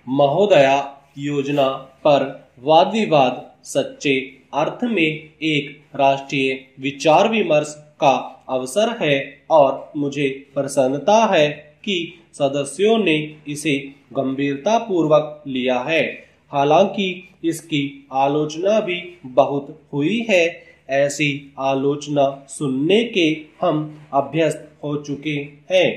महोदया, योजना पर वाद विवाद सच्चे अर्थ में एक राष्ट्रीय विचार विमर्श का अवसर है और मुझे प्रसन्नता है कि सदस्यों ने इसे गंभीरता पूर्वक लिया है। हालांकि इसकी आलोचना भी बहुत हुई है। ऐसी आलोचना सुनने के हम अभ्यस्त हो चुके हैं।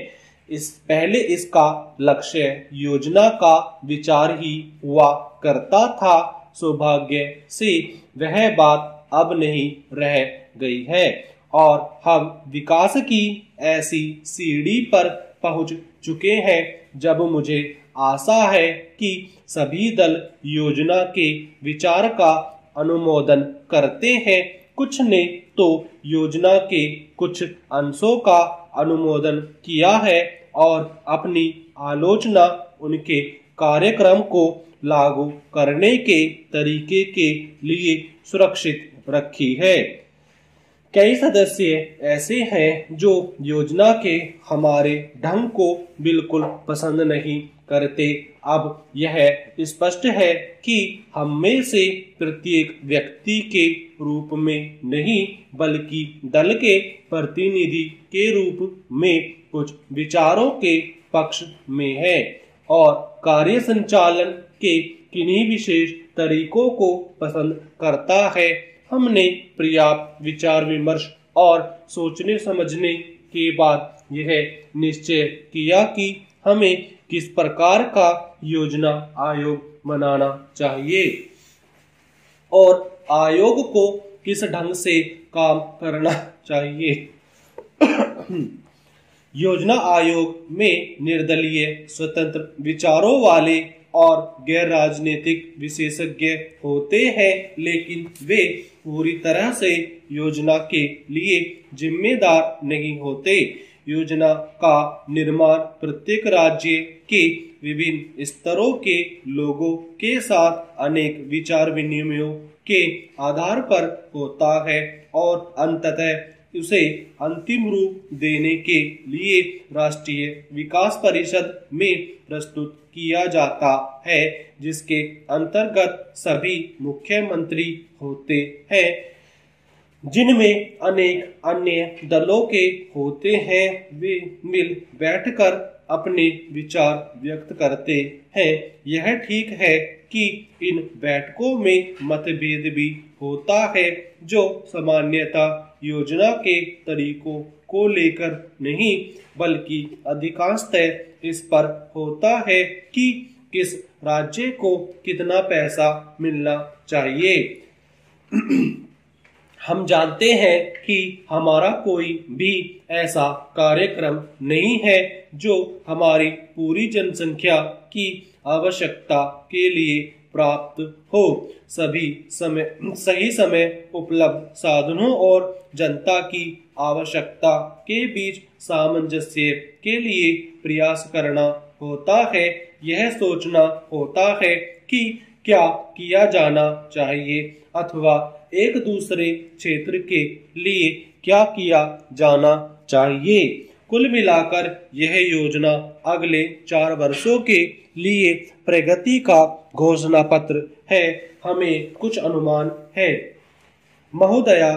इस पहले इसका लक्ष्य योजना का विचार ही हुआ करता था। सौभाग्य से वह बात अब नहीं रह गई है और हम विकास की ऐसी सीढ़ी पर पहुंच चुके हैं जब मुझे आशा है कि सभी दल योजना के विचार का अनुमोदन करते हैं। कुछ ने तो योजना के कुछ अंशों का अनुमोदन किया है और अपनी आलोचना उनके कार्यक्रम को लागू करने के तरीके के लिए सुरक्षित रखी है। कई सदस्य ऐसे हैं जो योजना के हमारे ढंग को बिल्कुल पसंद नहीं करते। अब यह स्पष्ट है कि हम में से प्रत्येक व्यक्ति के रूप में नहीं बल्कि दल के प्रतिनिधि के रूप में कुछ विचारों के पक्ष में है और कार्य संचालन के किन्हीं विशेष तरीकों को पसंद करता है। हमने पर्याप्त विचार विमर्श और सोचने समझने के बाद यह निश्चय किया कि हमें किस प्रकार का योजना आयोग बनाना चाहिए और आयोग को किस ढंग से काम करना चाहिए। योजना आयोग में निर्दलीय स्वतंत्र विचारों वाले और गैर राजनीतिक विशेषज्ञ होते हैं, लेकिन वे पूरी तरह से योजना के लिए जिम्मेदार नहीं होते। योजना का निर्माण प्रत्येक राज्य के विभिन्न स्तरों के लोगों के साथ अनेक विचार विनिमयों के आधार पर होता है और अंततः उसे अंतिम रूप देने के लिए राष्ट्रीय विकास परिषद में प्रस्तुत किया जाता है, जिसके अंतर्गत सभी मुख्यमंत्री होते हैं, जिनमें अनेक अन्य दलों के होते हैं। वे मिल बैठकर अपने विचार व्यक्त करते हैं। यह ठीक है कि इन बैठकों में मतभेद भी होता है, जो सामान्यतः योजना के तरीकों को लेकर नहीं बल्कि अधिकांशतः इस पर होता है कि किस राज्य को कितना पैसा मिलना चाहिए। हम जानते हैं कि हमारा कोई भी ऐसा कार्यक्रम नहीं है जो हमारी पूरी जनसंख्या की आवश्यकता के लिए प्राप्त हो। सही समय उपलब्ध साधनों और जनता की आवश्यकता के बीच सामंजस्य के लिए प्रयास करना होता है। यह सोचना होता है कि क्या किया जाना चाहिए अथवा एक दूसरे क्षेत्र के लिए क्या किया जाना चाहिए। कुल मिलाकर यह योजना अगले 4 वर्षों के लिए प्रगति का घोषणा पत्र है। हमें कुछ अनुमान है। महोदया,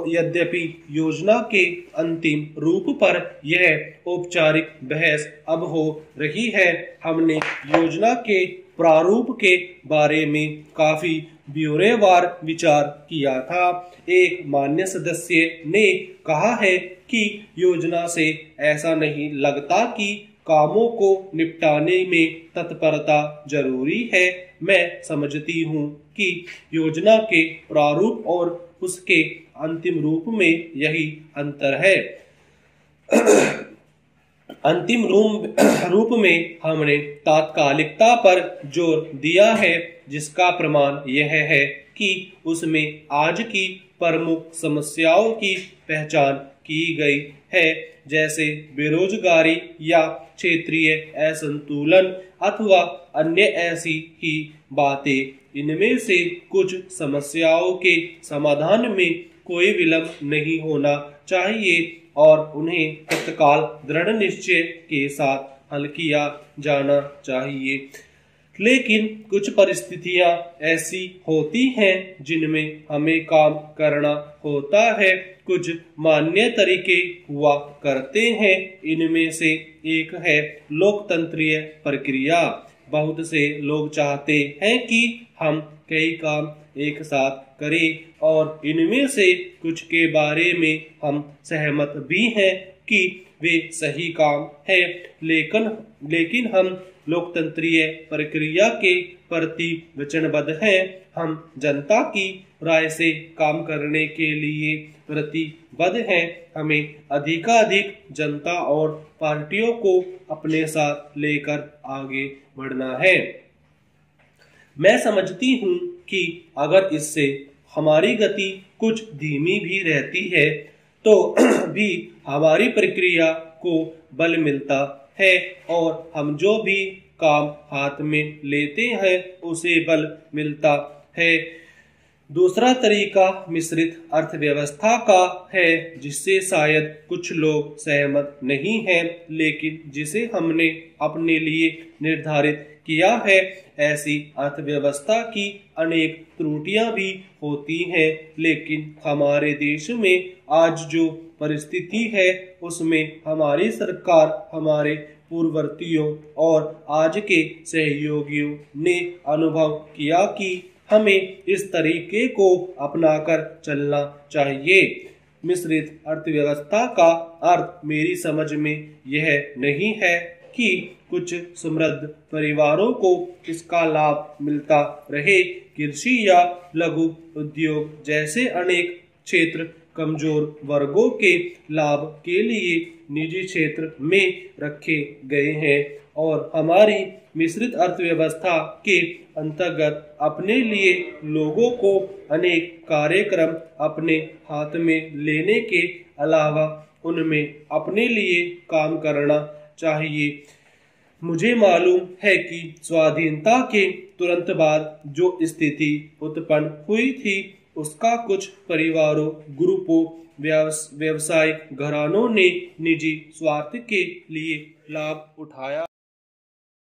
यद्यपि योजना के अंतिम रूप पर यह औपचारिक बहस अब हो रही है, हमने योजना के प्रारूप के बारे में काफी ब्यौरेवार विचार किया था। एक मान्य सदस्य ने कहा है कि योजना से ऐसा नहीं लगता कि कामों को निपटाने में तत्परता जरूरी है। मैं समझती हूँ कि योजना के प्रारूप और उसके अंतिम रूप में यही अंतर है। अंतिम रूप में हमने तात्कालिकता पर जोर दिया है, जिसका प्रमाण यह है कि उसमें आज की प्रमुख समस्याओं की पहचान की गई है, जैसे बेरोजगारी या क्षेत्रीय असंतुलन अथवा अन्य ऐसी ही बातें। इनमें से कुछ समस्याओं के समाधान में कोई विलंब नहीं होना चाहिए और उन्हें तत्काल दृढ़ निश्चय के साथ हल किया जाना चाहिए। लेकिन कुछ परिस्थितियां ऐसी होती हैं जिनमें हमें काम करना होता है। कुछ मान्य तरीके हुआ करते हैं, इनमें से एक है लोकतंत्रीय प्रक्रिया। बहुत से लोग चाहते हैं कि हम कई काम एक साथ करें और इनमें से कुछ के बारे में हम सहमत भी हैं कि वे सही काम है, लेकिन हम लोकतंत्रीय प्रक्रिया के प्रति वचनबद्ध हैं। हम जनता की राय से काम करने के लिए प्रतिबद्ध हैं। हमें अधिकाधिक जनता और पार्टियों को अपने साथ लेकर आगे बढ़ना है। मैं समझती हूँ कि अगर इससे हमारी गति कुछ धीमी भी रहती है तो भी हमारी प्रक्रिया को बल मिलता है और हम जो भी काम हाथ में लेते हैं उसे बल मिलता है। दूसरा तरीका मिश्रित अर्थव्यवस्था का है, जिससे शायद कुछ लोग सहमत नहीं हैं, लेकिन जिसे हमने अपने लिए निर्धारित किया है। ऐसी अर्थव्यवस्था की अनेक त्रुटियां भी होती हैं, लेकिन हमारे देश में आज जो परिस्थिति है उसमें हमारी सरकार, हमारे पूर्ववर्तियों और आज के सहयोगियों ने अनुभव किया कि हमें इस तरीके को अपनाकर चलना चाहिए। मिश्रित अर्थव्यवस्था का अर्थ मेरी समझ में यह नहीं है कि कुछ समृद्ध परिवारों को इसका लाभ मिलता रहे। कृषि या लघु उद्योग जैसे अनेक क्षेत्र कमजोर वर्गों के लाभ के लिए निजी क्षेत्र में रखे गए हैं और हमारी मिश्रित अर्थव्यवस्था के अंतर्गत अपने लिए लोगों को अनेक कार्यक्रम अपने हाथ में लेने के अलावा उनमें अपने लिए काम करना चाहिए। मुझे मालूम है कि स्वाधीनता के तुरंत बाद जो स्थिति उत्पन्न हुई थी उसका कुछ परिवारों, ग्रुपों, व्यवसायिक घरानों ने निजी स्वार्थ के लिए लाभ उठाया।